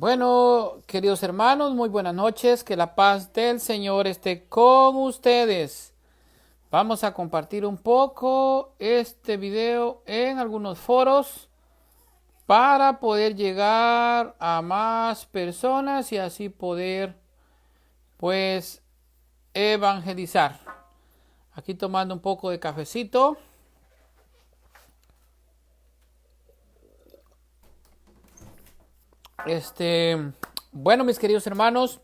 Bueno, queridos hermanos, muy buenas noches. Que la paz del Señor esté con ustedes. Vamos a compartir un poco este video en algunos foros para poder llegar a más personas y así poder, pues, evangelizar. Aquí tomando un poco de cafecito. Bueno, mis queridos hermanos,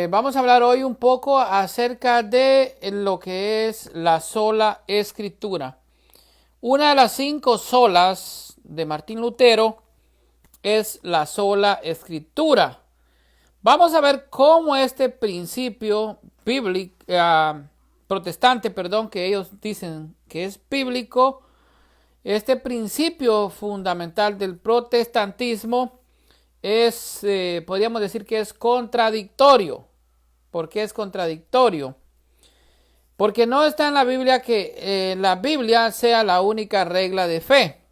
vamos a hablar hoy un poco acerca de lo que es la sola escritura. Una de las 5 solas de Martín Lutero es la sola escritura. Vamos a ver cómo este principio bíblico, protestante, que ellos dicen que es bíblico, este principio fundamental del protestantismo es, podríamos decir que es contradictorio. ¿Por qué es contradictorio? Porque no está en la Biblia que la Biblia sea la única regla de fe.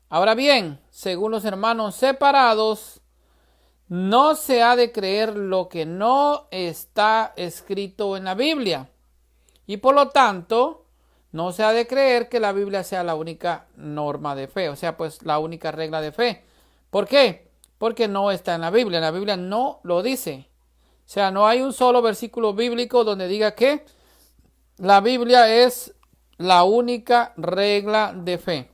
Ahora bien, según los hermanos separados, no se ha de creer lo que no está escrito en la Biblia. Y por lo tanto, no se ha de creer que la Biblia sea la única norma de fe, o sea, pues la única regla de fe. ¿Por qué? Porque no está en la Biblia. La Biblia no lo dice. O sea, no hay un solo versículo bíblico donde diga que la Biblia es la única regla de fe.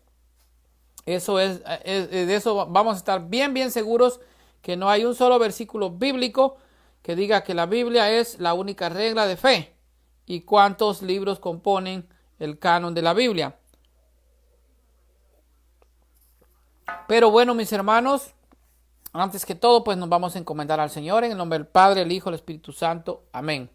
Eso es, de eso vamos a estar bien seguros, que no hay un solo versículo bíblico que diga que la Biblia es la única regla de fe. ¿Y cuántos libros componen el canon de la Biblia? Pero bueno, mis hermanos, antes que todo, pues nos vamos a encomendar al Señor en el nombre del Padre, el Hijo, el Espíritu Santo. Amén.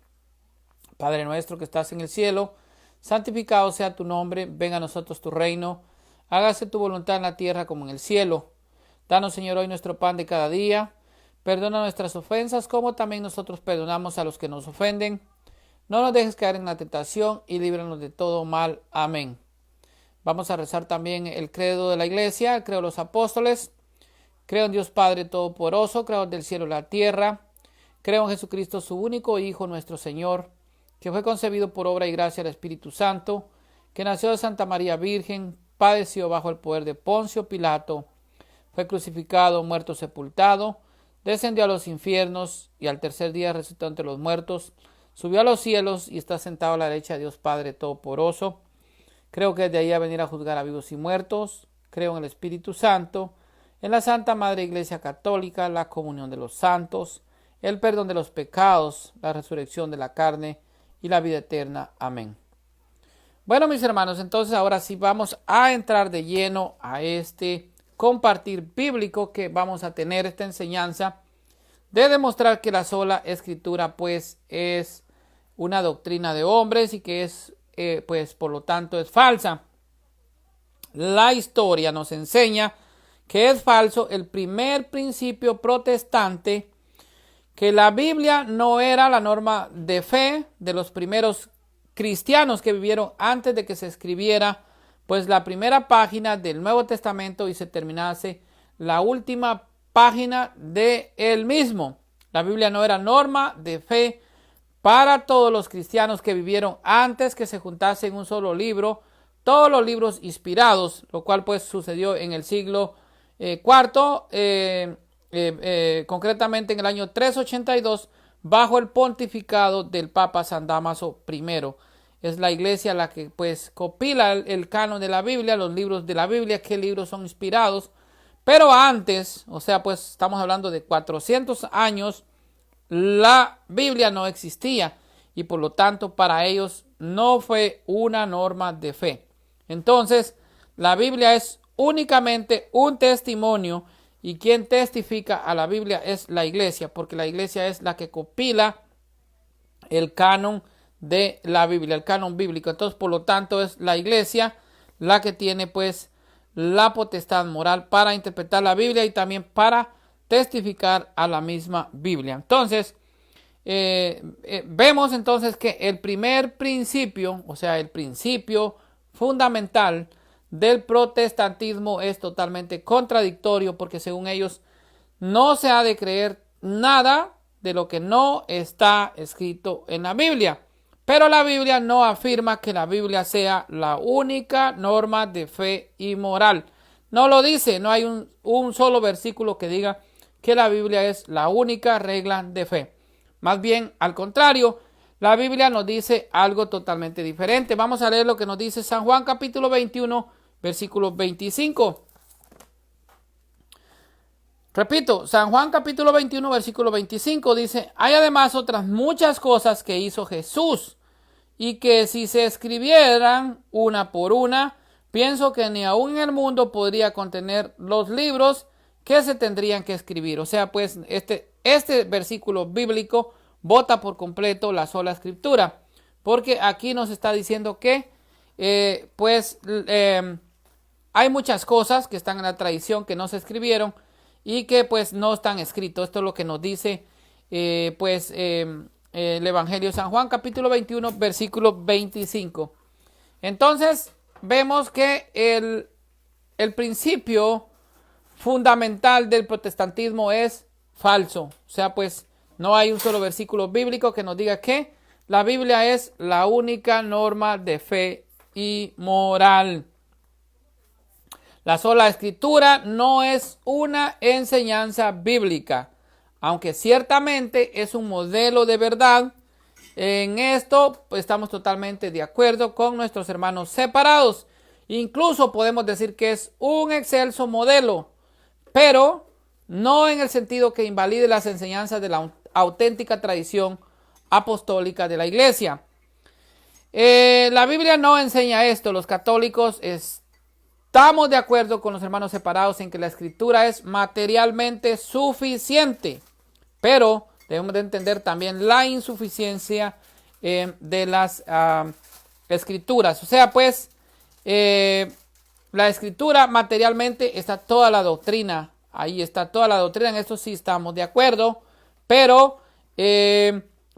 Padre nuestro que estás en el cielo, santificado sea tu nombre, venga a nosotros tu reino, hágase tu voluntad en la tierra como en el cielo. Danos, Señor, hoy nuestro pan de cada día. Perdona nuestras ofensas como también nosotros perdonamos a los que nos ofenden. No nos dejes caer en la tentación y líbranos de todo mal. Amén. Vamos a rezar también el credo de la iglesia, el credo de los apóstoles. Creo en Dios Padre Todopoderoso, creador del cielo y la tierra. Creo en Jesucristo, su único Hijo, nuestro Señor, que fue concebido por obra y gracia del Espíritu Santo, que nació de Santa María Virgen, padeció bajo el poder de Poncio Pilato, fue crucificado, muerto, sepultado, descendió a los infiernos y al tercer día resucitó entre los muertos, subió a los cielos y está sentado a la derecha de Dios Padre Todopoderoso. Creo que de ahí a venir a juzgar a vivos y muertos. Creo en el Espíritu Santo, en la Santa Madre Iglesia Católica, la comunión de los santos, el perdón de los pecados, la resurrección de la carne y la vida eterna. Amén. Bueno, mis hermanos, entonces ahora sí vamos a entrar de lleno a este compartir bíblico que vamos a tener, esta enseñanza de demostrar que la sola escritura pues es una doctrina de hombres y que es pues por lo tanto es falsa. La historia nos enseña que es falso el primer principio protestante, que la Biblia no era la norma de fe de los primeros cristianos que vivieron antes de que se escribiera pues la primera página del Nuevo Testamento y se terminase la última página de él mismo. La Biblia no era norma de fe para todos los cristianos que vivieron antes que se juntase en un solo libro, todos los libros inspirados, lo cual pues sucedió en el siglo cuarto, concretamente en el año 382, bajo el pontificado del Papa San Dámaso I. Es la iglesia la que pues compila el canon de la Biblia, los libros de la Biblia, qué libros son inspirados. Pero antes, o sea, pues estamos hablando de 400 años, la Biblia no existía y por lo tanto para ellos no fue una norma de fe. Entonces, la Biblia es únicamente un testimonio y quien testifica a la Biblia es la iglesia, porque la iglesia es la que compila el canon de la Biblia, el canon bíblico. Entonces, por lo tanto, es la iglesia la que tiene pues la potestad moral para interpretar la Biblia y también para testificar a la misma Biblia. Entonces, vemos entonces que el primer principio, o sea, el principio fundamental del protestantismo es totalmente contradictorio, porque según ellos no se ha de creer nada de lo que no está escrito en la Biblia. Pero la Biblia no afirma que la Biblia sea la única norma de fe y moral. No lo dice, no hay un solo versículo que diga que la Biblia es la única regla de fe. Más bien, al contrario, la Biblia nos dice algo totalmente diferente. Vamos a leer lo que nos dice San Juan capítulo 21, versículo 25. Repito, San Juan capítulo 21, versículo 25 dice: hay además otras muchas cosas que hizo Jesús, y que si se escribieran una por una, pienso que ni aún en el mundo podría contener los libros que se tendrían que escribir. O sea, pues este versículo bíblico bota por completo la sola escritura, porque aquí nos está diciendo que hay muchas cosas que están en la tradición que no se escribieron y que pues no están escritos. Esto es lo que nos dice el Evangelio de San Juan capítulo 21 versículo 25. Entonces vemos que el principio fundamental del protestantismo es falso. O sea, pues no hay un solo versículo bíblico que nos diga que la Biblia es la única norma de fe y moral. La sola escritura no es una enseñanza bíblica, aunque ciertamente es un modelo de verdad. En esto pues, estamos totalmente de acuerdo con nuestros hermanos separados. Incluso podemos decir que es un excelso modelo, pero no en el sentido que invalide las enseñanzas de la auténtica tradición apostólica de la Iglesia. La Biblia no enseña esto. Los católicos estamos de acuerdo con los hermanos separados en que la escritura es materialmente suficiente, pero debemos de entender también la insuficiencia de las escrituras. O sea, pues, la escritura materialmente está toda la doctrina. Ahí está toda la doctrina. En esto sí estamos de acuerdo. Pero,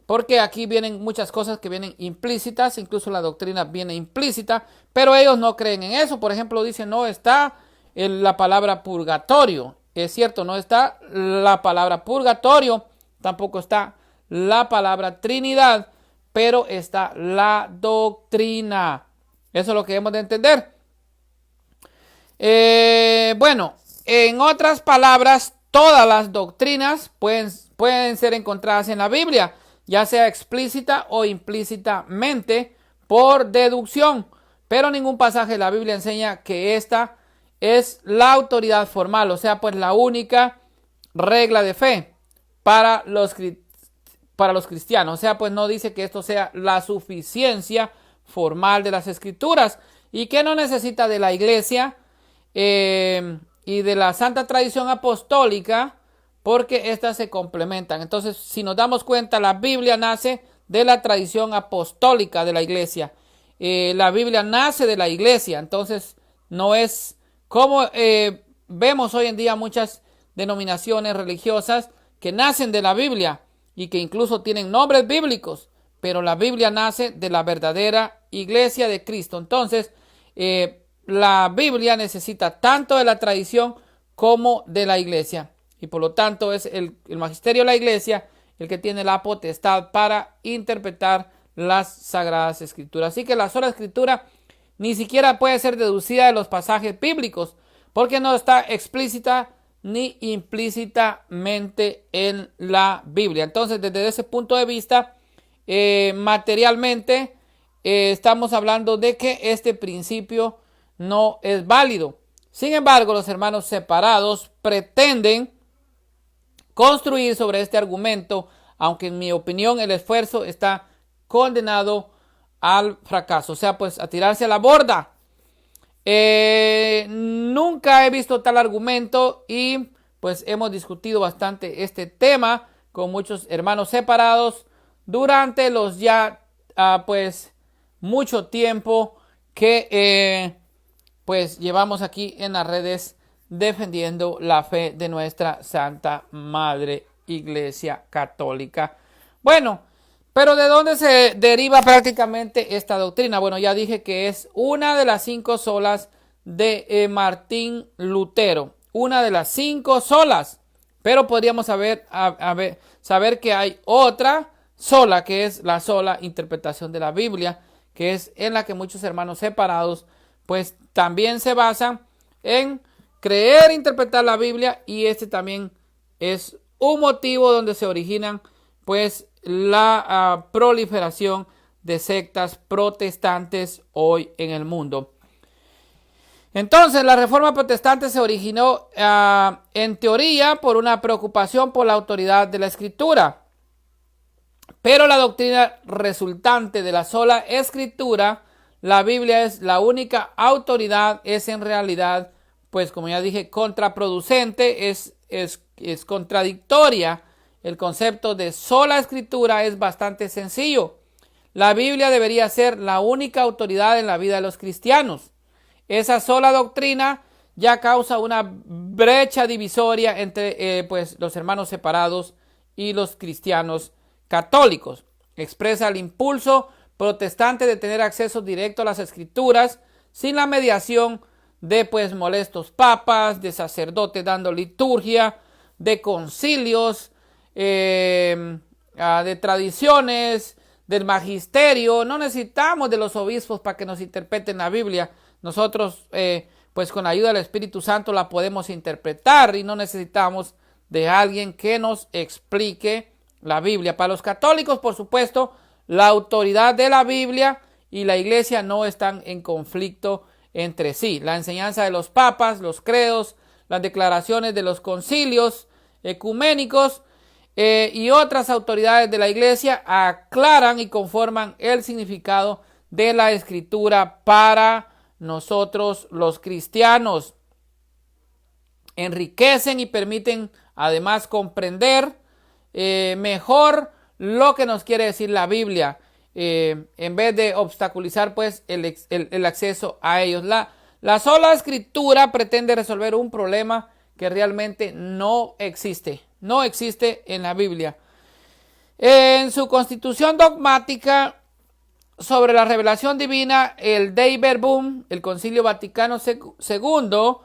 porque aquí vienen muchas cosas que vienen implícitas. Incluso la doctrina viene implícita. Pero ellos no creen en eso. Por ejemplo, dicen, no está la palabra purgatorio. Es cierto, no está la palabra purgatorio. Tampoco está la palabra Trinidad. Pero está la doctrina. Eso es lo que debemos de entender. Bueno, en otras palabras, todas las doctrinas pueden ser encontradas en la Biblia, ya sea explícita o implícitamente por deducción, pero ningún pasaje de la Biblia enseña que esta es la autoridad formal, o sea, pues la única regla de fe para los cristianos. O sea, pues no dice que esto sea la suficiencia formal de las escrituras y que no necesita de la Iglesia y de la santa tradición apostólica, porque éstas se complementan. Entonces, si nos damos cuenta, la Biblia nace de la tradición apostólica de la Iglesia. La Biblia nace de la Iglesia. Entonces, no es como vemos hoy en día muchas denominaciones religiosas que nacen de la Biblia y que incluso tienen nombres bíblicos, pero la Biblia nace de la verdadera Iglesia de Cristo. Entonces, la Biblia necesita tanto de la tradición como de la Iglesia, y por lo tanto es el magisterio de la Iglesia el que tiene la potestad para interpretar las Sagradas Escrituras. Así que la sola Escritura ni siquiera puede ser deducida de los pasajes bíblicos, porque no está explícita ni implícitamente en la Biblia. Entonces, desde ese punto de vista, materialmente, estamos hablando de que este principio no es válido. Sin embargo, los hermanos separados pretenden construir sobre este argumento, aunque en mi opinión el esfuerzo está condenado al fracaso, o sea, pues a tirarse a la borda. Nunca he visto tal argumento y pues hemos discutido bastante este tema con muchos hermanos separados durante los ya pues mucho tiempo que pues llevamos aquí en las redes defendiendo la fe de nuestra Santa Madre Iglesia Católica. Bueno, pero ¿de dónde se deriva prácticamente esta doctrina? Bueno, ya dije que es una de las 5 solas de Martín Lutero, una de las 5 solas, pero podríamos saber que hay otra sola, que es la sola interpretación de la Biblia, que es en la que muchos hermanos separados pues también se basan en creer e interpretar la Biblia, y este también es un motivo donde se originan pues la proliferación de sectas protestantes hoy en el mundo. Entonces, la reforma protestante se originó en teoría por una preocupación por la autoridad de la Escritura, pero la doctrina resultante de la sola Escritura, la Biblia, es la única autoridad, es en realidad, pues como ya dije, contraproducente, es contradictoria. El concepto de sola Escritura es bastante sencillo. La Biblia debería ser la única autoridad en la vida de los cristianos. Esa sola doctrina ya causa una brecha divisoria entre pues los hermanos separados y los cristianos católicos. Expresa el impulso protestante de tener acceso directo a las Escrituras sin la mediación de pues molestos papas, de sacerdotes dando liturgia, de concilios, de tradiciones, del magisterio. No necesitamos de los obispos para que nos interpreten la Biblia. Nosotros pues con la ayuda del Espíritu Santo la podemos interpretar y no necesitamos de alguien que nos explique la Biblia. Para los católicos, por supuesto, la autoridad de la Biblia y la Iglesia no están en conflicto entre sí. La enseñanza de los papas, los credos, las declaraciones de los concilios ecuménicos y otras autoridades de la Iglesia aclaran y conforman el significado de la Escritura para nosotros los cristianos. Enriquecen y permiten además comprender mejor lo que nos quiere decir la Biblia, en vez de obstaculizar pues el acceso a ellos. La sola Escritura pretende resolver un problema que realmente no existe en la Biblia. En su constitución dogmática sobre la revelación divina, el Dei Verbum, el Concilio Vaticano II,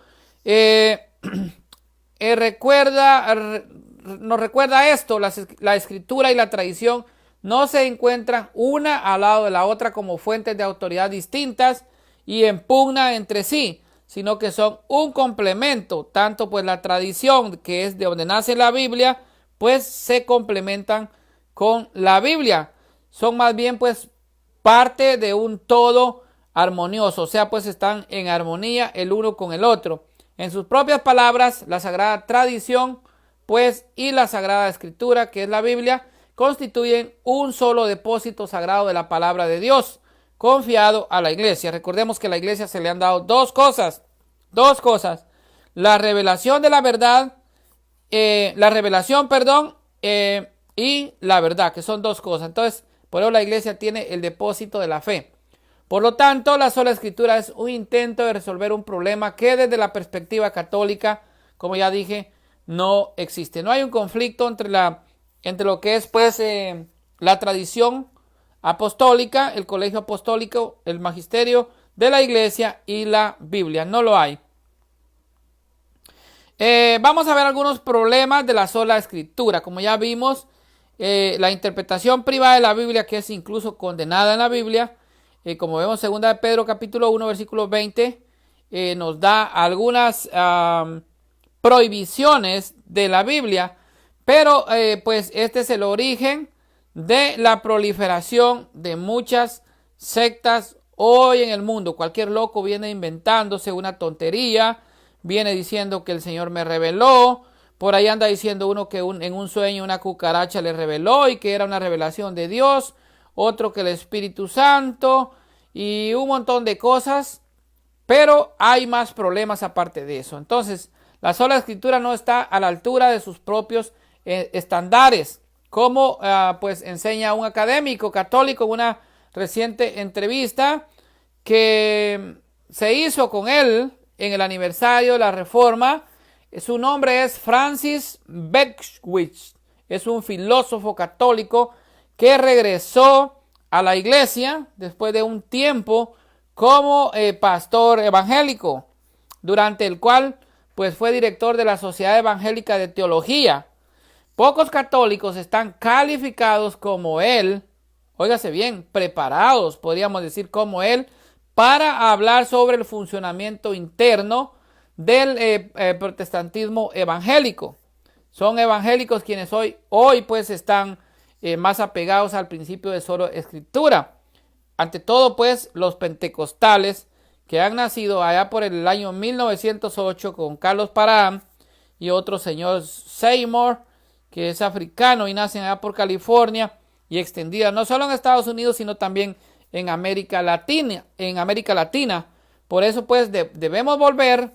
nos recuerda esto: la Escritura y la tradición no se encuentran una al lado de la otra como fuentes de autoridad distintas y en pugna entre sí, sino que son un complemento. Tanto pues la tradición, que es de donde nace la Biblia, pues se complementan con la Biblia. Son más bien pues parte de un todo armonioso, o sea, pues están en armonía el uno con el otro. En sus propias palabras, la sagrada tradición pues y la Sagrada Escritura, que es la Biblia, constituyen un solo depósito sagrado de la palabra de Dios, confiado a la Iglesia. Recordemos que a la Iglesia se le han dado dos cosas: la revelación de la verdad, y la verdad, que son dos cosas. Entonces, por eso la Iglesia tiene el depósito de la fe. Por lo tanto, la sola Escritura es un intento de resolver un problema que desde la perspectiva católica, como ya dije, no existe. No hay un conflicto entre lo que es pues la tradición apostólica, el colegio apostólico, el magisterio de la Iglesia y la Biblia. No lo hay. Vamos a ver algunos problemas de la sola Escritura. Como ya vimos, la interpretación privada de la Biblia, que es incluso condenada en la Biblia, como vemos en 2 de Pedro capítulo 1 versículo 20, nos da algunas prohibiciones de la Biblia, pero pues este es el origen de la proliferación de muchas sectas hoy en el mundo. Cualquier loco viene inventándose una tontería, viene diciendo que el Señor me reveló. Por ahí anda diciendo uno que en un sueño una cucaracha le reveló y que era una revelación de Dios, otro que el Espíritu Santo y un montón de cosas, pero hay más problemas aparte de eso. Entonces, la sola Escritura no está a la altura de sus propios estándares, como pues enseña un académico católico en una reciente entrevista que se hizo con él en el aniversario de la Reforma. Su nombre es Francis Beckwith. Es un filósofo católico que regresó a la iglesia después de un tiempo como pastor evangélico. durante el cual pues fue director de la Sociedad Evangélica de Teología. Pocos católicos están calificados como él, óigase bien, preparados, podríamos decir, como él, para hablar sobre el funcionamiento interno del protestantismo evangélico. Son evangélicos quienes hoy pues están más apegados al principio de solo escritura. Ante todo pues los pentecostales que han nacido allá por el año 1908 con Carlos Parham y otro señor Seymour, que es africano y nacen allá por California y extendida no solo en Estados Unidos sino también en América Latina. Por eso pues debemos volver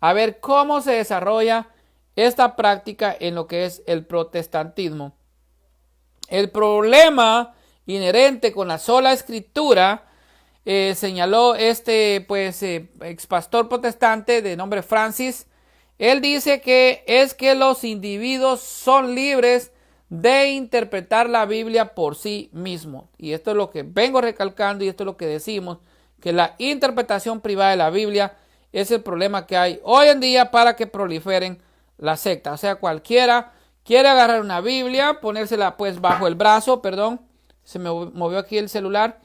a ver cómo se desarrolla esta práctica en lo que es el protestantismo. El problema inherente con la sola escritura, señaló ex pastor protestante de nombre Francis. Él dice que es que los individuos son libres de interpretar la Biblia por sí mismos. Y esto es lo que vengo recalcando y esto es lo que decimos, que la interpretación privada de la Biblia es el problema que hay hoy en día para que proliferen las sectas. O sea, cualquiera quiere agarrar una Biblia, ponérsela pues bajo el brazo, se me movió aquí el celular,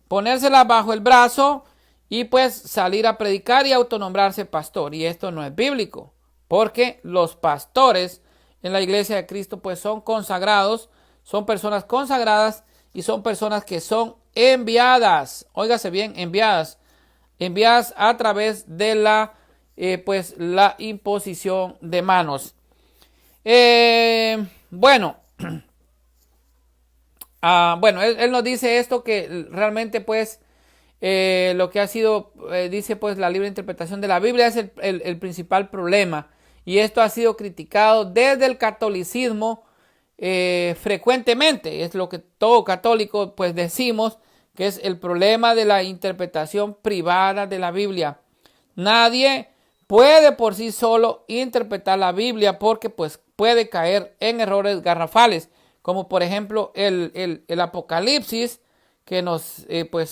ponérsela bajo el brazo y pues salir a predicar y autonombrarse pastor. Y esto no es bíblico, porque los pastores en la iglesia de Cristo pues son consagrados, son personas consagradas y son personas que son enviadas, óigase bien, enviadas a través de la imposición de manos. Él nos dice esto, que realmente pues lo que ha sido, dice pues la libre interpretación de la Biblia es el principal problema, y esto ha sido criticado desde el catolicismo frecuentemente. Es lo que todo católico pues decimos, que es el problema de la interpretación privada de la Biblia. Nadie puede por sí solo interpretar la Biblia porque pues puede caer en errores garrafales, como por ejemplo el Apocalipsis, que nos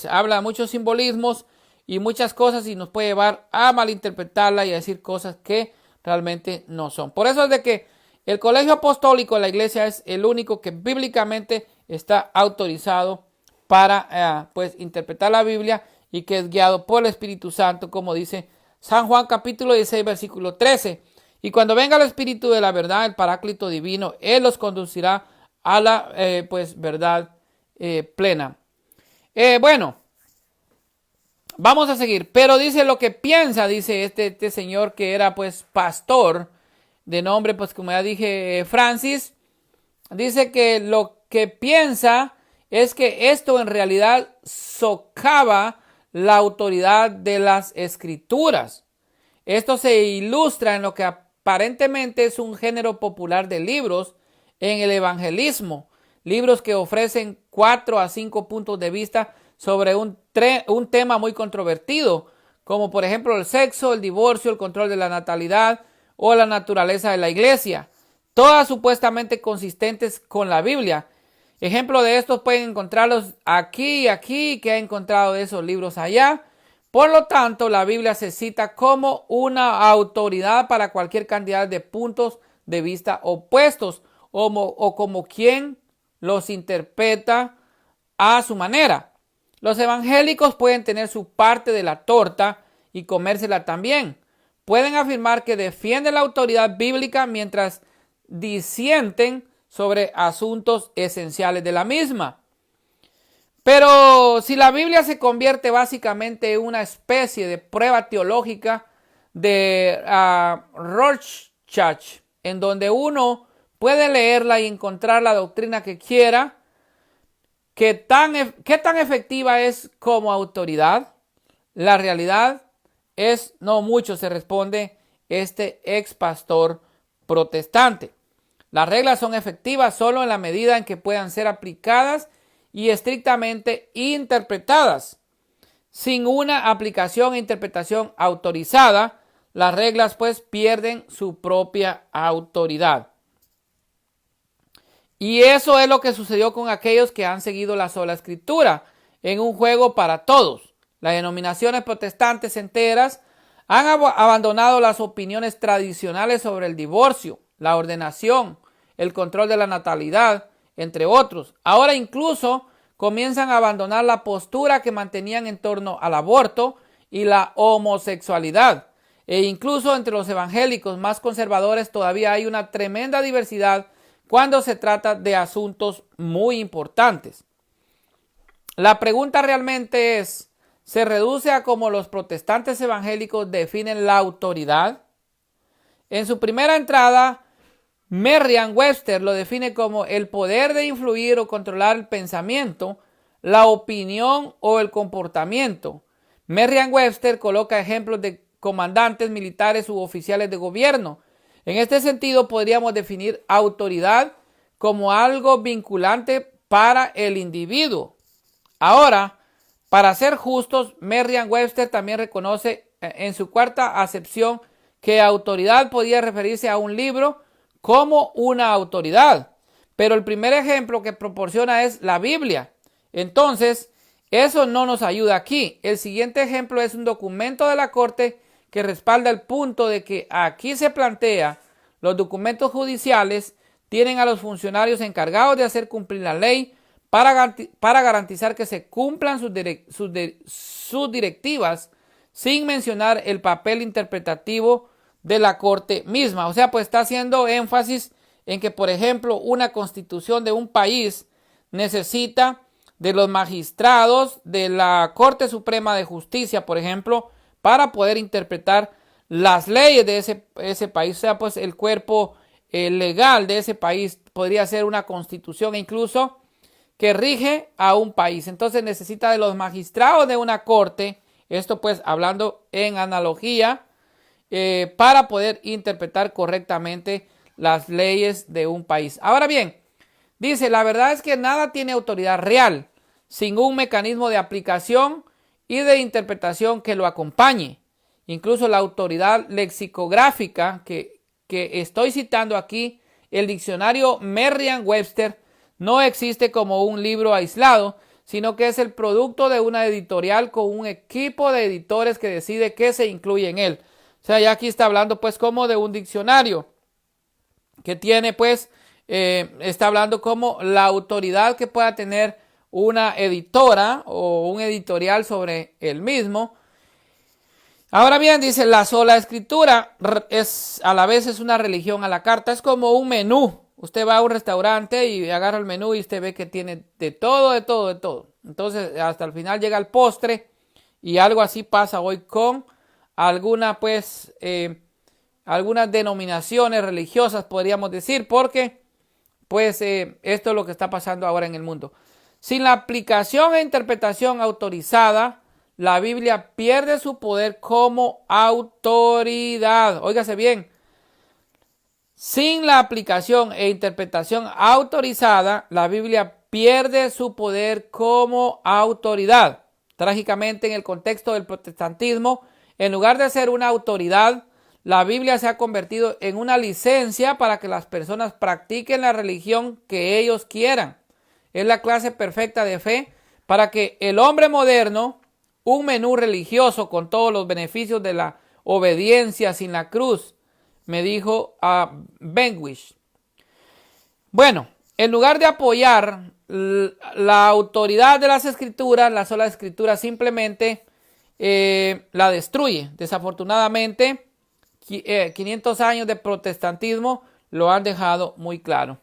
habla de muchos simbolismos y muchas cosas y nos puede llevar a malinterpretarla y a decir cosas que realmente no son. Por eso es de que el colegio apostólico de la iglesia es el único que bíblicamente está autorizado para interpretar la Biblia, y que es guiado por el Espíritu Santo, como dice San Juan capítulo 16 versículo 13. Y cuando venga el Espíritu de la verdad, el Paráclito divino, Él los conducirá a la verdad plena. Vamos a seguir. Pero dice lo que piensa, dice este señor que era pues pastor, de nombre pues como ya dije Francis. Dice que lo que piensa es que esto en realidad socava la autoridad de las escrituras. Esto se ilustra en lo que aparentemente es un género popular de libros en el evangelismo. Libros que ofrecen 4 a 5 puntos de vista sobre un tema muy controvertido, como por ejemplo el sexo, el divorcio, el control de la natalidad o la naturaleza de la iglesia. Todas supuestamente consistentes con la Biblia. Ejemplo de estos pueden encontrarlos aquí y aquí, que he encontrado de esos libros allá. Por lo tanto, la Biblia se cita como una autoridad para cualquier cantidad de puntos de vista opuestos o como quien los interpreta a su manera. Los evangélicos pueden tener su parte de la torta y comérsela también. Pueden afirmar que defienden la autoridad bíblica mientras disienten sobre asuntos esenciales de la misma. Pero si la Biblia se convierte básicamente en una especie de prueba teológica de Rorschach, en donde uno puede leerla y encontrar la doctrina que quiera, ¿qué tan efectiva es como autoridad? La realidad es no mucho, se responde este ex pastor protestante. Las reglas son efectivas solo en la medida en que puedan ser aplicadas y estrictamente interpretadas. Sin una aplicación e interpretación autorizada, las reglas pues pierden su propia autoridad. Y eso es lo que sucedió con aquellos que han seguido la sola escritura en un juego para todos. Las denominaciones protestantes enteras Han abandonado las opiniones tradicionales sobre el divorcio, la ordenación, el control de la natalidad, entre otros. Ahora incluso comienzan a abandonar la postura que mantenían en torno al aborto y la homosexualidad. E incluso entre los evangélicos más conservadores todavía hay una tremenda diversidad cuando se trata de asuntos muy importantes. La pregunta realmente es, ¿se reduce a cómo los protestantes evangélicos definen la autoridad? En su primera entrada, Merriam-Webster lo define como el poder de influir o controlar el pensamiento, la opinión o el comportamiento. Merriam-Webster coloca ejemplos de comandantes militares u oficiales de gobierno. En este sentido, podríamos definir autoridad como algo vinculante para el individuo. Ahora, para ser justos, Merriam-Webster también reconoce en su cuarta acepción que autoridad podía referirse a un libro como una autoridad. Pero el primer ejemplo que proporciona es la Biblia. Entonces, eso no nos ayuda aquí. El siguiente ejemplo es un documento de la Corte que respalda el punto de que aquí se plantea los documentos judiciales tienen a los funcionarios encargados de hacer cumplir la ley para garantizar que se cumplan sus directivas sin mencionar el papel interpretativo de la Corte misma. O sea, pues está haciendo énfasis en que, por ejemplo, una constitución de un país necesita de los magistrados de la Corte Suprema de Justicia, por ejemplo, para poder interpretar las leyes de ese país. O sea, pues el cuerpo legal de ese país podría ser una constitución incluso que rige a un país. Entonces necesita de los magistrados de una corte, esto pues hablando en analogía, para poder interpretar correctamente las leyes de un país. Ahora bien, dice, la verdad es que nada tiene autoridad real sin un mecanismo de aplicación y de interpretación que lo acompañe. Incluso la autoridad lexicográfica que estoy citando aquí, el diccionario Merriam-Webster, no existe como un libro aislado, sino que es el producto de una editorial con un equipo de editores que decide qué se incluye en él. O sea, ya aquí está hablando pues como de un diccionario que tiene pues, está hablando como la autoridad que pueda tener una editora o un editorial sobre el mismo. Ahora bien, dice, la sola escritura es a la vez es una religión a la carta, es como un menú. Usted va a un restaurante y agarra el menú y usted ve que tiene de todo, de todo, de todo. Entonces, hasta el final llega el postre y algo así pasa hoy con algunas denominaciones religiosas, podríamos decir, porque pues esto es lo que está pasando ahora en el mundo. Sin la aplicación e interpretación autorizada, la Biblia pierde su poder como autoridad. Óigase bien. Sin la aplicación e interpretación autorizada, la Biblia pierde su poder como autoridad. Trágicamente, en el contexto del protestantismo, en lugar de ser una autoridad, la Biblia se ha convertido en una licencia para que las personas practiquen la religión que ellos quieran. Es la clase perfecta de fe para que el hombre moderno, un menú religioso con todos los beneficios de la obediencia sin la cruz, me dijo a Benwish. Bueno, en lugar de apoyar la autoridad de las escrituras, la sola escritura simplemente la destruye. Desafortunadamente, 500 años de protestantismo lo han dejado muy claro.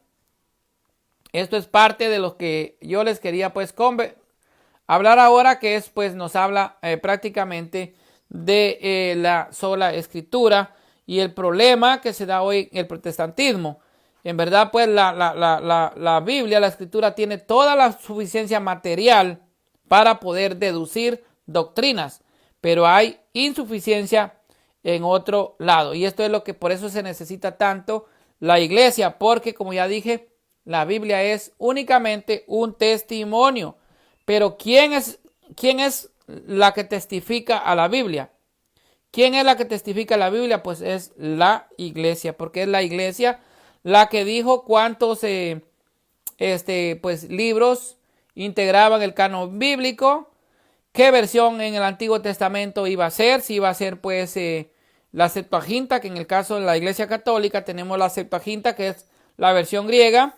Esto es parte de lo que yo les quería pues hablar ahora, que es pues nos habla prácticamente de la sola escritura y el problema que se da hoy en el protestantismo. En verdad pues la Biblia, la escritura tiene toda la suficiencia material para poder deducir doctrinas, pero hay insuficiencia en otro lado, y esto es lo que por eso se necesita tanto la iglesia, porque como ya dije, la Biblia es únicamente un testimonio. Pero ¿quién es la que testifica a la Biblia? ¿Quién es la que testifica a la Biblia? Pues es la iglesia, porque es la iglesia la que dijo cuántos pues libros integraban el canon bíblico, qué versión en el Antiguo Testamento iba a ser, si iba a ser pues la Septuaginta, que en el caso de la Iglesia Católica tenemos la Septuaginta, que es la versión griega,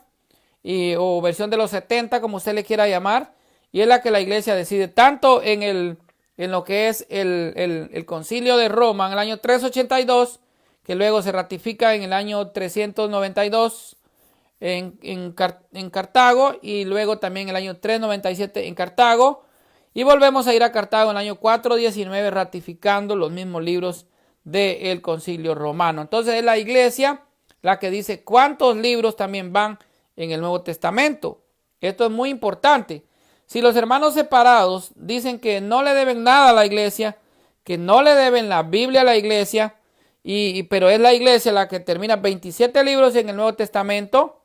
o versión de los 70, como usted le quiera llamar, y es la que la Iglesia decide tanto en lo que es el Concilio de Roma en el año 382, que luego se ratifica en el año 392 en Cartago, y luego también el año 397 en Cartago, y volvemos a ir a Cartago en el año 419 ratificando los mismos libros del Concilio Romano. Entonces es la Iglesia la que dice cuántos libros también van en el Nuevo Testamento. Esto es muy importante. Si los hermanos separados dicen que no le deben nada a la Iglesia, que no le deben la Biblia a la Iglesia, pero es la Iglesia la que termina 27 libros en el Nuevo Testamento,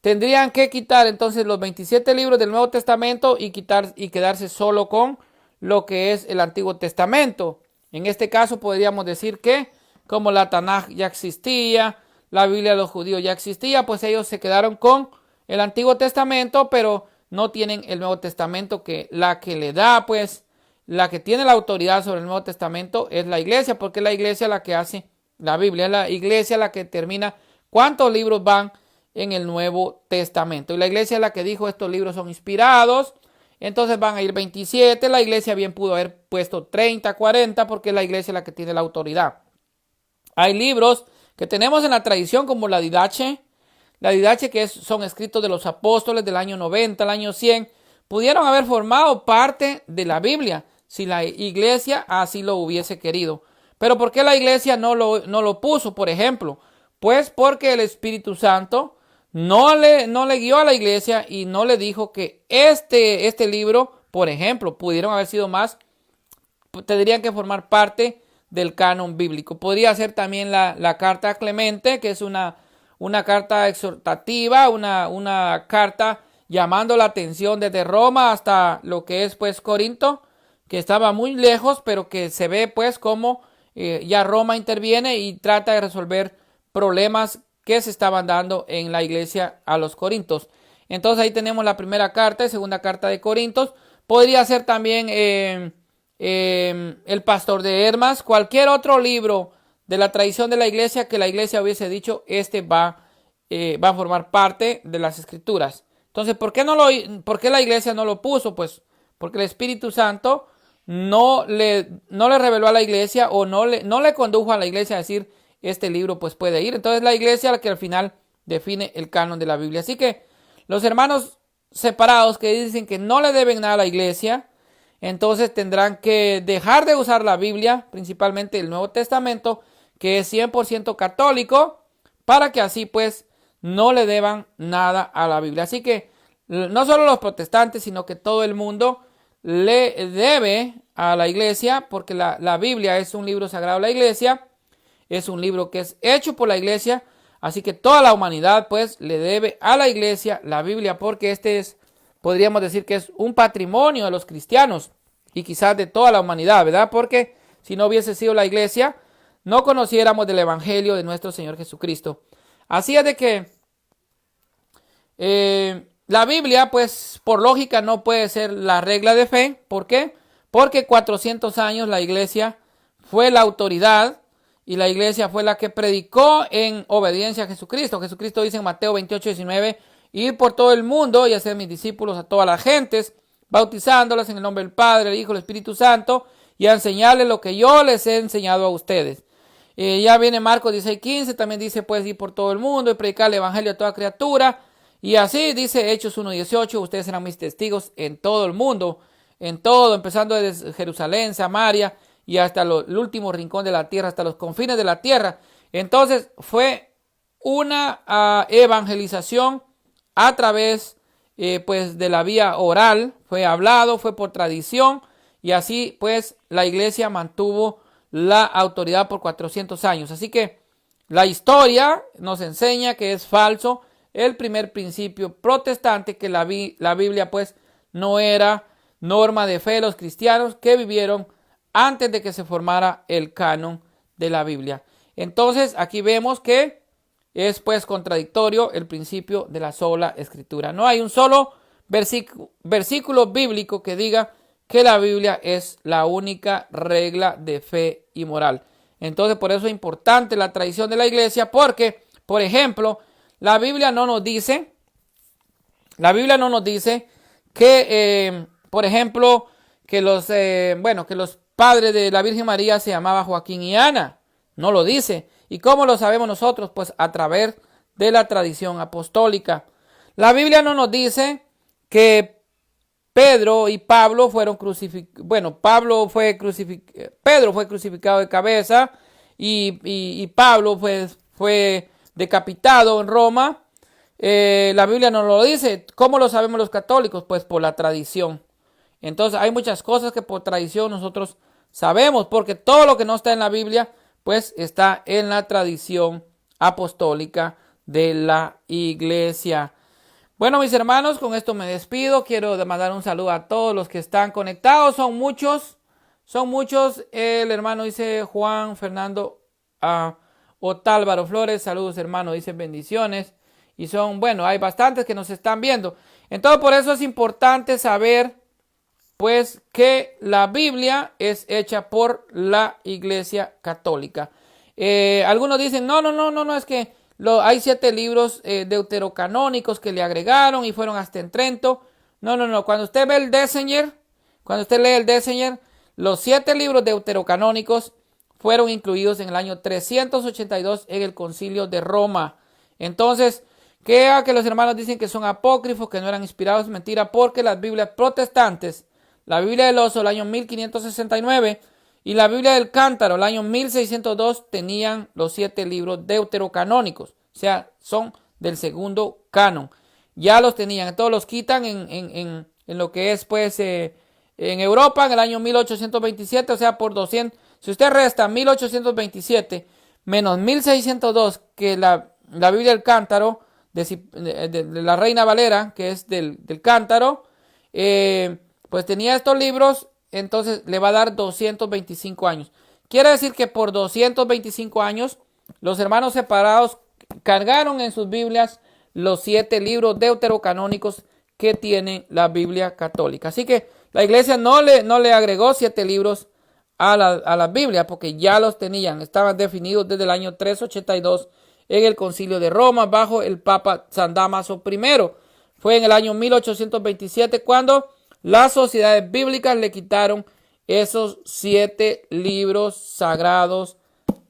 tendrían que quitar entonces los 27 libros del Nuevo Testamento y quedarse solo con lo que es el Antiguo Testamento. En este caso podríamos decir que como la Tanaj ya existía, la Biblia de los judíos ya existía, pues ellos se quedaron con el Antiguo Testamento, pero no tienen el Nuevo Testamento, que la que le da, pues, la que tiene la autoridad sobre el Nuevo Testamento es la Iglesia, porque es la Iglesia la que hace la Biblia, es la Iglesia la que determina cuántos libros van en el Nuevo Testamento. Y la Iglesia es la que dijo estos libros son inspirados, entonces van a ir 27, la Iglesia bien pudo haber puesto 30, 40, porque es la Iglesia la que tiene la autoridad. Hay libros que tenemos en la tradición como la Didache que son escritos de los apóstoles del año 90 al año 100, pudieron haber formado parte de la Biblia si la Iglesia así lo hubiese querido. Pero ¿por qué la Iglesia no lo puso, por ejemplo? Pues porque el Espíritu Santo no le guió a la Iglesia y no le dijo que este libro, por ejemplo, pudieron haber sido más, tendrían que formar parte del canon bíblico. Podría ser también la carta a Clemente, que es una carta exhortativa, una carta llamando la atención desde Roma hasta lo que es pues Corinto, que estaba muy lejos, pero que se ve pues como ya Roma interviene y trata de resolver problemas que se estaban dando en la iglesia a los corintios. Entonces ahí tenemos la primera carta y segunda carta de Corintios. Podría ser también el Pastor de Hermas, cualquier otro libro de la tradición de la iglesia que la iglesia hubiese dicho, va a formar parte de las escrituras. Entonces, ¿por qué la iglesia no lo puso? Pues porque el Espíritu Santo no le reveló a la iglesia o no le condujo a la iglesia a decir, este libro pues puede ir. Entonces la iglesia la que al final define el canon de la Biblia. Así que los hermanos separados que dicen que no le deben nada a la iglesia, entonces tendrán que dejar de usar la Biblia, principalmente el Nuevo Testamento, que es 100% católico, para que así pues no le deban nada a la Biblia. Así que no solo los protestantes, sino que todo el mundo le debe a la iglesia, porque la Biblia es un libro sagrado de la iglesia, es un libro que es hecho por la iglesia, así que toda la humanidad pues le debe a la iglesia la Biblia, porque podríamos decir que es un patrimonio de los cristianos y quizás de toda la humanidad, ¿verdad? Porque si no hubiese sido la iglesia, no conociéramos del evangelio de nuestro Señor Jesucristo. Así es de que la Biblia, pues por lógica no puede ser la regla de fe. ¿Por qué? Porque 400 años la iglesia fue la autoridad y la iglesia fue la que predicó en obediencia a Jesucristo. Jesucristo dice en Mateo 28:19, ir por todo el mundo y hacer mis discípulos a todas las gentes, bautizándolas en el nombre del Padre, el Hijo, el Espíritu Santo, y a enseñarles lo que yo les he enseñado a ustedes. Ya viene Marcos 16:15, también dice, puedes ir por todo el mundo y predicar el evangelio a toda criatura. Y así dice Hechos 1:18, ustedes serán mis testigos en todo el mundo, en todo, empezando desde Jerusalén, Samaria y hasta el último rincón de la tierra, hasta los confines de la tierra. Entonces fue una evangelización a través pues de la vía oral, fue hablado, fue por tradición, y así pues la iglesia mantuvo la autoridad por 400 años. Así que la historia nos enseña que es falso el primer principio protestante, que la Biblia pues no era norma de fe de los cristianos que vivieron antes de que se formara el canon de la Biblia. Entonces aquí vemos que es pues contradictorio el principio de la sola escritura. No hay un solo versículo bíblico que diga que la Biblia es la única regla de fe y moral. Entonces, por eso es importante la tradición de la iglesia, porque, por ejemplo, la Biblia no nos dice que, por ejemplo, que los padres de la Virgen María se llamaban Joaquín y Ana. No lo dice. ¿Y cómo lo sabemos nosotros? Pues a través de la tradición apostólica. La Biblia no nos dice que Pedro y Pablo fueron crucificados. Bueno, Pedro fue crucificado de cabeza y Pablo fue decapitado en Roma. La Biblia no lo dice. ¿Cómo lo sabemos los católicos? Pues por la tradición. Entonces hay muchas cosas que por tradición nosotros sabemos, porque todo lo que no está en la Biblia, pues está en la tradición apostólica de la iglesia. Bueno, mis hermanos, con esto me despido. Quiero mandar un saludo a todos los que están conectados. Son muchos. El hermano dice Juan Fernando Otálvaro Flores. Saludos, hermano. Dice bendiciones. Y hay bastantes que nos están viendo. Entonces, por eso es importante saber, pues, que la Biblia es hecha por la Iglesia Católica. Algunos dicen, no, es que hay 7 libros deuterocanónicos que le agregaron y fueron hasta en Trento. No. Cuando usted ve cuando usted lee el Deseñer, los 7 libros deuterocanónicos fueron incluidos en el año 382 en el Concilio de Roma. Entonces, que los hermanos dicen que son apócrifos, que no eran inspirados, es mentira, porque las Biblias protestantes, la Biblia del Oso, el año 1569, y la Biblia del Cántaro, el año 1602, tenían los 7 libros deuterocanónicos. O sea, son del segundo canon. Ya los tenían, entonces los quitan en lo que es, pues, en Europa, en el año 1827, o sea, por 200. Si usted resta 1827 menos 1602, que la Biblia del Cántaro, de la Reina Valera, que es del Cántaro, pues tenía estos libros, entonces le va a dar 225 años. Quiere decir que por 225 años los hermanos separados cargaron en sus Biblias los 7 libros deuterocanónicos que tiene la Biblia católica. Así que la iglesia no le agregó 7 libros a la Biblia, porque ya los tenían, estaban definidos desde el año 382 en el Concilio de Roma bajo el Papa San Dámaso I. Fue en el año 1827 cuando las sociedades bíblicas le quitaron esos 7 libros sagrados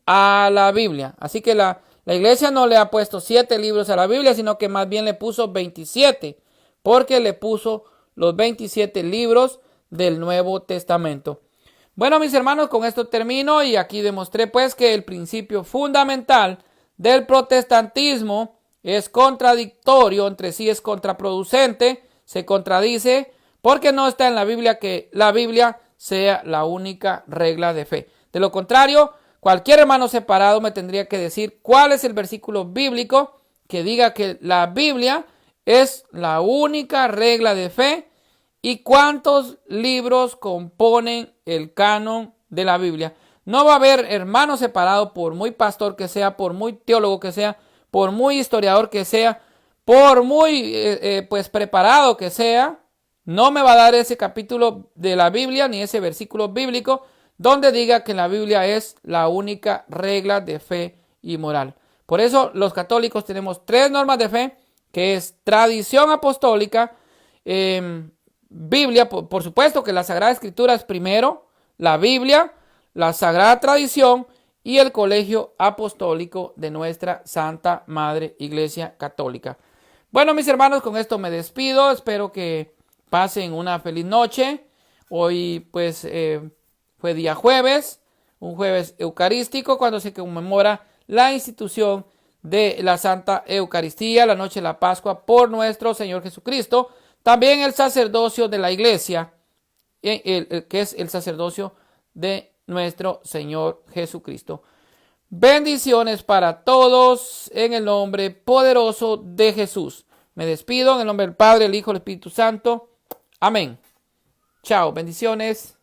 a la Biblia. Así que la iglesia no le ha puesto 7 libros a la Biblia, sino que más bien le puso 27, porque le puso los 27 libros del Nuevo Testamento. Bueno, mis hermanos, con esto termino y aquí demostré pues que el principio fundamental del protestantismo es contradictorio, entre sí es contraproducente, se contradice, porque no está en la Biblia que la Biblia sea la única regla de fe. De lo contrario, cualquier hermano separado me tendría que decir cuál es el versículo bíblico que diga que la Biblia es la única regla de fe y cuántos libros componen el canon de la Biblia. No va a haber hermano separado, por muy pastor que sea, por muy teólogo que sea, por muy historiador que sea, por muy pues preparado que sea, no me va a dar ese capítulo de la Biblia ni ese versículo bíblico donde diga que la Biblia es la única regla de fe y moral. Por eso los católicos tenemos 3 normas de fe, que es tradición apostólica, Biblia, por supuesto que la Sagrada Escritura es primero, la Biblia, la Sagrada Tradición y el Colegio Apostólico de nuestra Santa Madre Iglesia Católica. Bueno, mis hermanos, con esto me despido. Espero que pasen una feliz noche. Hoy, pues, fue día jueves, un jueves eucarístico, cuando se conmemora la institución de la Santa Eucaristía, la noche de la Pascua, por nuestro Señor Jesucristo. También el sacerdocio de la Iglesia, que es el sacerdocio de nuestro Señor Jesucristo. Bendiciones para todos en el nombre poderoso de Jesús. Me despido en el nombre del Padre, el Hijo y el Espíritu Santo. Amén. Chao, bendiciones.